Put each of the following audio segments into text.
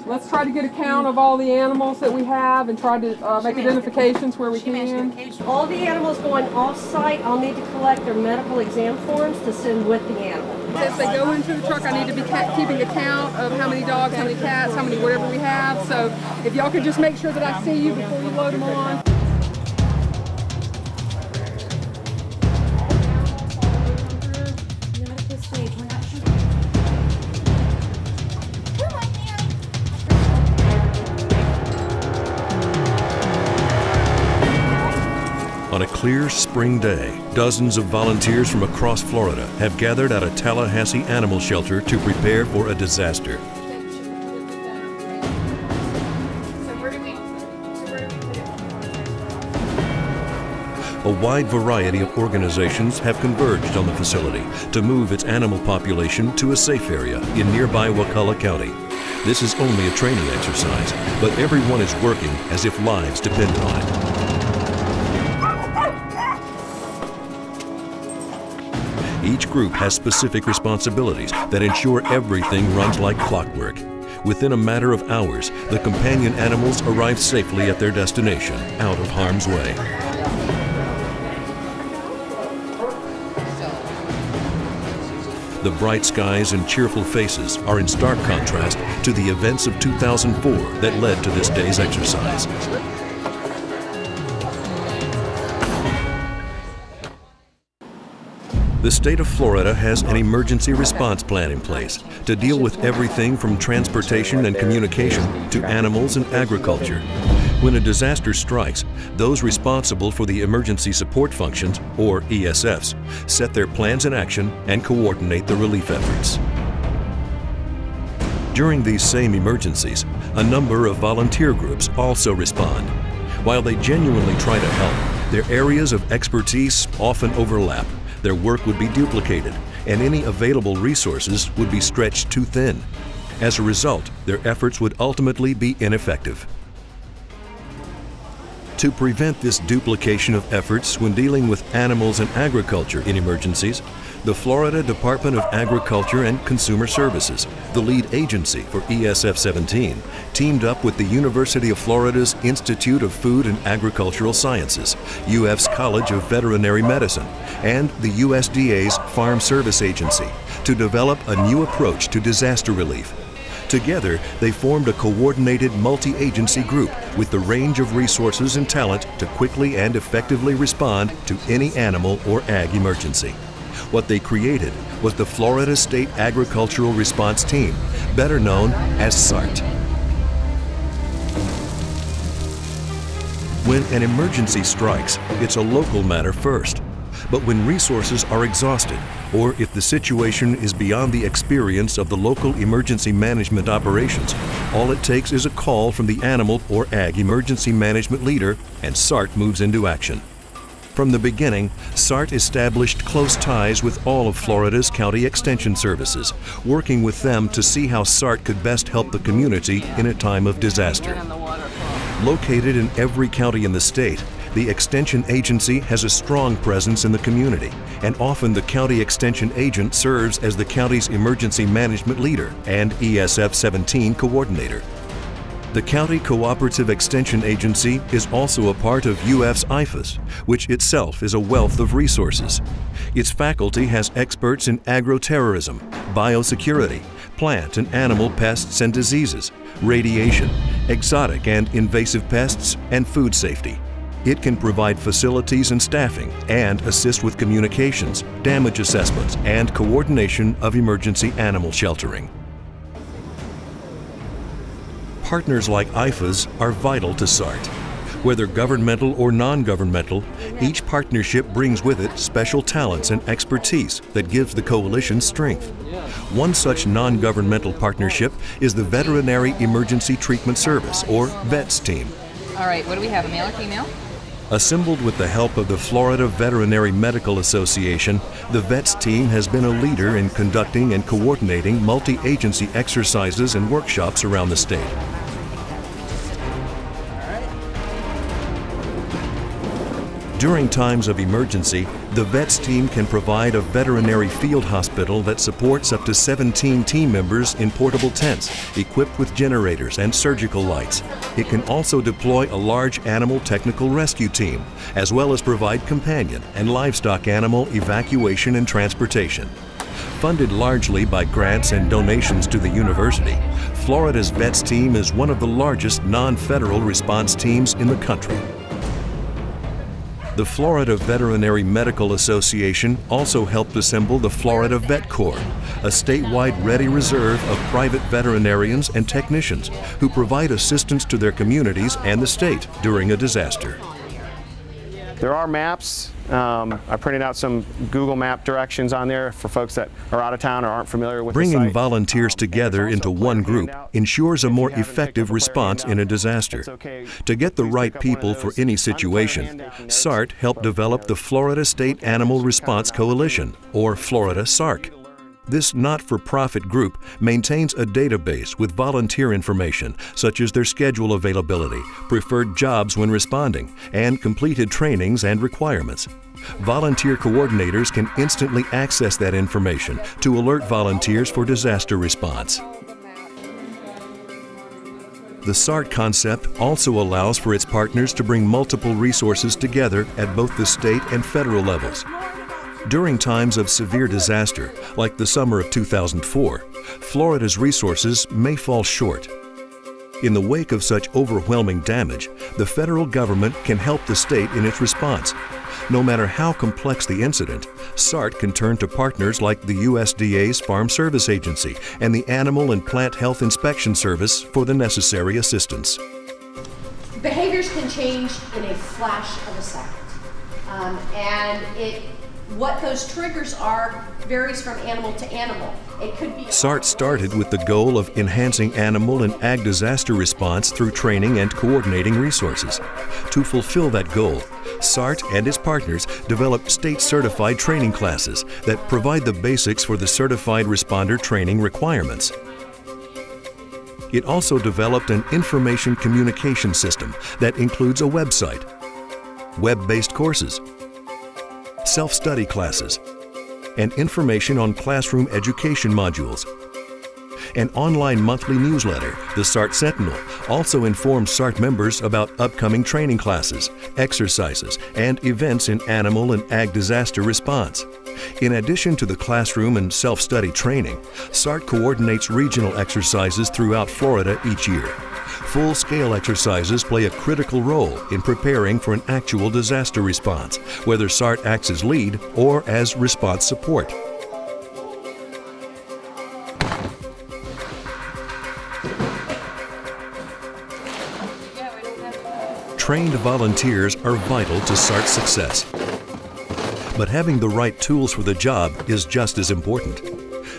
Let's try to get a count of all the animals that we have and try to make identifications where we can. All the animals going off-site, I'll need to collect their medical exam forms to send with the animal. As they go into the truck, I need to be keeping a count of how many dogs, how many cats, how many whatever we have. So if y'all could just make sure that I see you before you load them on. On a clear spring day, dozens of volunteers from across Florida have gathered at a Tallahassee animal shelter to prepare for a disaster. A wide variety of organizations have converged on the facility to move its animal population to a safe area in nearby Wakulla County. This is only a training exercise, but everyone is working as if lives depended on it. Each group has specific responsibilities that ensure everything runs like clockwork. Within a matter of hours, the companion animals arrive safely at their destination, out of harm's way. The bright skies and cheerful faces are in stark contrast to the events of 2004 that led to this day's exercise. The state of Florida has an emergency response plan in place to deal with everything from transportation and communication to animals and agriculture. When a disaster strikes, those responsible for the emergency support functions, or ESFs, set their plans in action and coordinate the relief efforts. During these same emergencies, a number of volunteer groups also respond. While they genuinely try to help, their areas of expertise often overlap. Their work would be duplicated, and any available resources would be stretched too thin. As a result, their efforts would ultimately be ineffective. To prevent this duplication of efforts when dealing with animals and agriculture in emergencies, the Florida Department of Agriculture and Consumer Services, the lead agency for ESF 17, teamed up with the University of Florida's Institute of Food and Agricultural Sciences, UF's College of Veterinary Medicine, and the USDA's Farm Service Agency to develop a new approach to disaster relief. Together, they formed a coordinated multi-agency group with the range of resources and talent to quickly and effectively respond to any animal or ag emergency. What they created was the Florida State Agricultural Response Team, better known as SART. When an emergency strikes, it's a local matter first. But when resources are exhausted, or if the situation is beyond the experience of the local emergency management operations, all it takes is a call from the animal or ag emergency management leader, and SART moves into action. From the beginning, SART established close ties with all of Florida's county extension services, working with them to see how SART could best help the community in a time of disaster. Located in every county in the state, the Extension Agency has a strong presence in the community, and often the county extension agent serves as the county's emergency management leader and ESF 17 coordinator. The County Cooperative Extension Agency is also a part of UF's IFAS, which itself is a wealth of resources. Its faculty has experts in agroterrorism, biosecurity, plant and animal pests and diseases, radiation, exotic and invasive pests, and food safety. It can provide facilities and staffing and assist with communications, damage assessments, and coordination of emergency animal sheltering. Partners like IFAS are vital to SART. Whether governmental or non-governmental, each partnership brings with it special talents and expertise that gives the coalition strength. One such non-governmental partnership is the Veterinary Emergency Treatment Service, or VETS team. All right, what do we have, a male or female? Assembled with the help of the Florida Veterinary Medical Association, the VETS team has been a leader in conducting and coordinating multi-agency exercises and workshops around the state. During times of emergency, the VETS team can provide a veterinary field hospital that supports up to 17 team members in portable tents, equipped with generators and surgical lights. It can also deploy a large animal technical rescue team, as well as provide companion and livestock animal evacuation and transportation. Funded largely by grants and donations to the university, Florida's VETS team is one of the largest non-federal response teams in the country. The Florida Veterinary Medical Association also helped assemble the Florida Vet Corps, a statewide ready reserve of private veterinarians and technicians who provide assistance to their communities and the state during a disaster. There are maps. I printed out some Google Map directions on there for folks that are out of town or aren't familiar with the site. Bringing volunteers together into one group ensures a more effective response in a disaster. To get the right people for any situation, SART helped develop the Florida State Animal Response Coalition, or Florida SARC. This not-for-profit group maintains a database with volunteer information, such as their schedule availability, preferred jobs when responding, and completed trainings and requirements. Volunteer coordinators can instantly access that information to alert volunteers for disaster response. The SART concept also allows for its partners to bring multiple resources together at both the state and federal levels. During times of severe disaster, like the summer of 2004, Florida's resources may fall short. In the wake of such overwhelming damage, the federal government can help the state in its response. No matter how complex the incident, SART can turn to partners like the USDA's Farm Service Agency and the Animal and Plant Health Inspection Service for the necessary assistance. Behaviors can change in a flash of a second, what those triggers are varies from animal to animal. It could be SART started with the goal of enhancing animal and ag disaster response through training and coordinating resources. To fulfill that goal, SART and its partners developed state-certified training classes that provide the basics for the certified responder training requirements. It also developed an information communication system that includes a website, web-based courses, self-study classes, and information on classroom education modules. An online monthly newsletter, the SART Sentinel, also informs SART members about upcoming training classes, exercises, and events in animal and ag disaster response. In addition to the classroom and self-study training, SART coordinates regional exercises throughout Florida each year. Full-scale exercises play a critical role in preparing for an actual disaster response, whether SART acts as lead or as response support. Trained volunteers are vital to SART's success. But having the right tools for the job is just as important.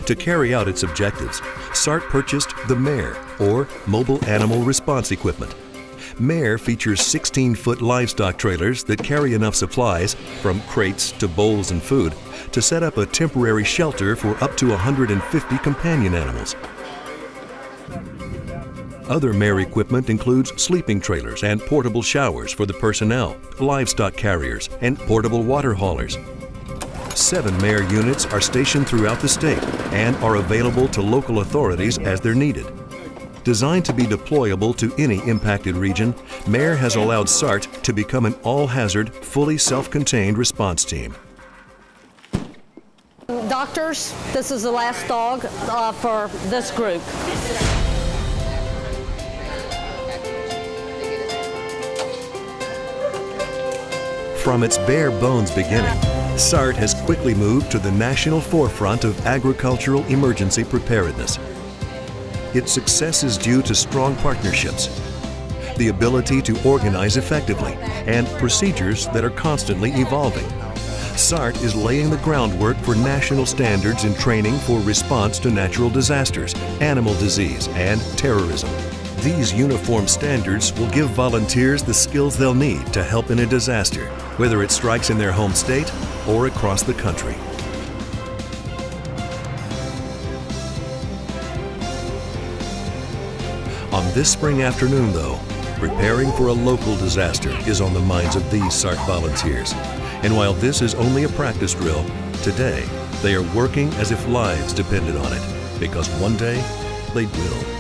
To carry out its objectives, SART purchased the MARE, or Mobile Animal Response Equipment. MARE features 16-foot livestock trailers that carry enough supplies, from crates to bowls and food, to set up a temporary shelter for up to 150 companion animals. Other MARE equipment includes sleeping trailers and portable showers for the personnel, livestock carriers, and portable water haulers. 7 MARE units are stationed throughout the state and are available to local authorities as they're needed. Designed to be deployable to any impacted region, MARE has allowed SART to become an all-hazard, fully self-contained response team. Doctors, this is the last dog for this group. From its bare bones beginning, SART has quickly moved to the national forefront of agricultural emergency preparedness. Its success is due to strong partnerships, the ability to organize effectively, and procedures that are constantly evolving. SART is laying the groundwork for national standards in training for response to natural disasters, animal disease, and terrorism. These uniform standards will give volunteers the skills they'll need to help in a disaster, whether it strikes in their home state or across the country. On this spring afternoon, though, Preparing for a local disaster is on the minds of these SART volunteers. And while this is only a practice drill, today they are working as if lives depended on it, because one day they will.